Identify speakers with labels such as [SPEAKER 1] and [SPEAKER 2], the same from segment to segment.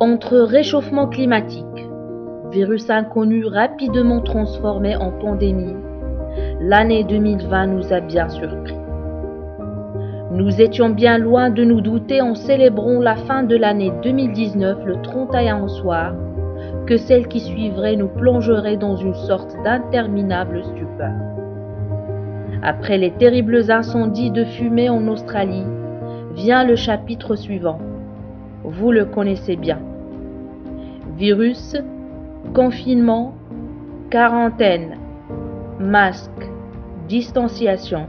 [SPEAKER 1] Entre réchauffement climatique, virus inconnu rapidement transformé en pandémie, l'année 2020 nous a bien surpris. Nous étions bien loin de nous douter en célébrant la fin de l'année 2019 le 31 au soir, que celle qui suivrait nous plongerait dans une sorte d'interminable stupeur. Après les terribles incendies de fumée en Australie, vient le chapitre suivant. Vous le connaissez bien. Virus, confinement, quarantaine, masque, distanciation,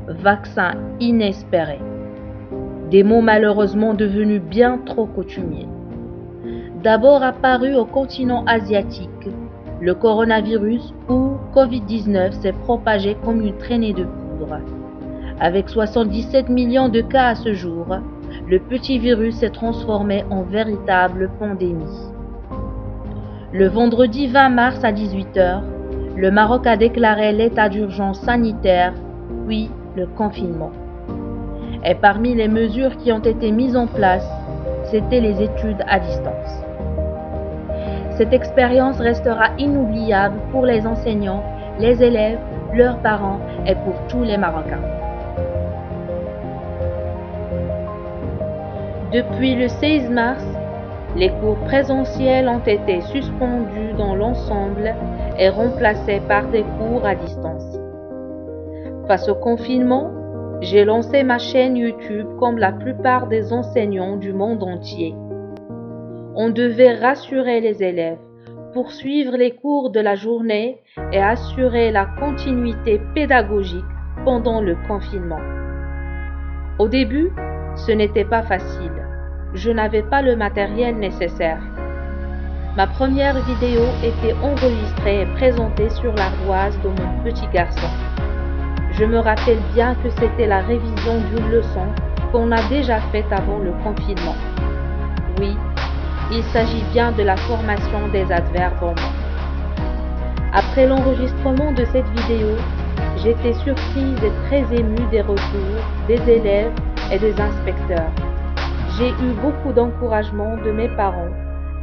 [SPEAKER 1] vaccin inespéré. Des mots malheureusement devenus bien trop coutumiers. D'abord apparu au continent asiatique, le coronavirus ou Covid-19 s'est propagé comme une traînée de poudre. Avec 77 millions de cas à ce jour, le petit virus s'est transformé en véritable pandémie. Le vendredi 20 mars à 18h, le Maroc a déclaré l'état d'urgence sanitaire, puis le confinement. Et parmi les mesures qui ont été mises en place, c'était les études à distance. Cette expérience restera inoubliable pour les enseignants, les élèves, leurs parents et pour tous les Marocains. Depuis le 16 mars, les cours présentiels ont été suspendus dans l'ensemble et remplacés par des cours à distance. Face au confinement, j'ai lancé ma chaîne YouTube comme la plupart des enseignants du monde entier. On devait rassurer les élèves, poursuivre les cours de la journée et assurer la continuité pédagogique pendant le confinement. Au début, ce n'était pas facile. Je n'avais pas le matériel nécessaire. Ma première vidéo était enregistrée et présentée sur l'ardoise de mon petit garçon. Je me rappelle bien que c'était la révision d'une leçon qu'on a déjà faite avant le confinement. Oui, il s'agit bien de la formation des adverbes en mots. Après l'enregistrement de cette vidéo, j'étais surprise et très émue des retours des élèves et des inspecteurs. J'ai eu beaucoup d'encouragement de mes parents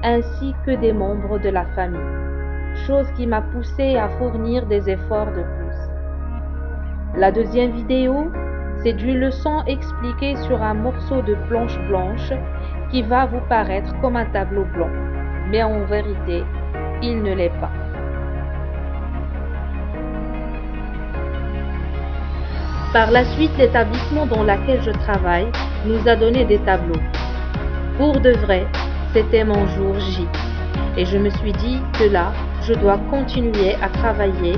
[SPEAKER 1] ainsi que des membres de la famille, chose qui m'a poussée à fournir des efforts de plus. La deuxième vidéo, c'est une leçon expliquée sur un morceau de planche blanche qui va vous paraître comme un tableau blanc, mais en vérité, il ne l'est pas. Par la suite, l'établissement dans lequel je travaille nous a donné des tableaux. Pour de vrai, c'était mon jour J. Et je me suis dit que là, je dois continuer à travailler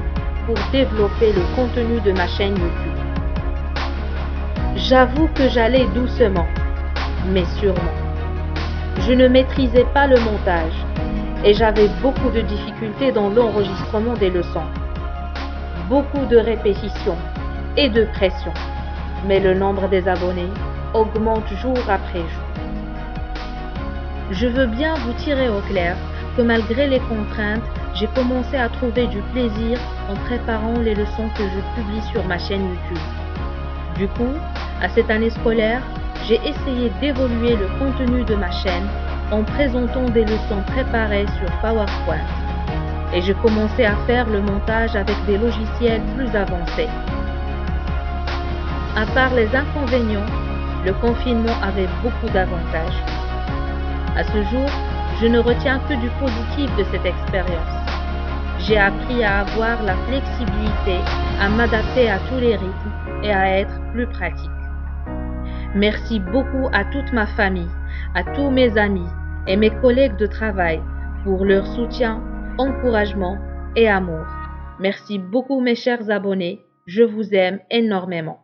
[SPEAKER 1] pour développer le contenu de ma chaîne YouTube. J'avoue que j'allais doucement, mais sûrement. Je ne maîtrisais pas le montage et j'avais beaucoup de difficultés dans l'enregistrement des leçons. Beaucoup de répétitions et de pression, mais le nombre des abonnés augmente jour après jour. Je veux bien vous tirer au clair que malgré les contraintes, j'ai commencé à trouver du plaisir en préparant les leçons que je publie sur ma chaîne YouTube. Du coup, à cette année scolaire, j'ai essayé d'évoluer le contenu de ma chaîne en présentant des leçons préparées sur PowerPoint. Et j'ai commencé à faire le montage avec des logiciels plus avancés. À part les inconvénients, le confinement avait beaucoup d'avantages. À ce jour, je ne retiens que du positif de cette expérience. J'ai appris à avoir la flexibilité, à m'adapter à tous les rythmes et à être plus pratique. Merci beaucoup à toute ma famille, à tous mes amis et mes collègues de travail pour leur soutien, encouragement et amour. Merci beaucoup mes chers abonnés, je vous aime énormément.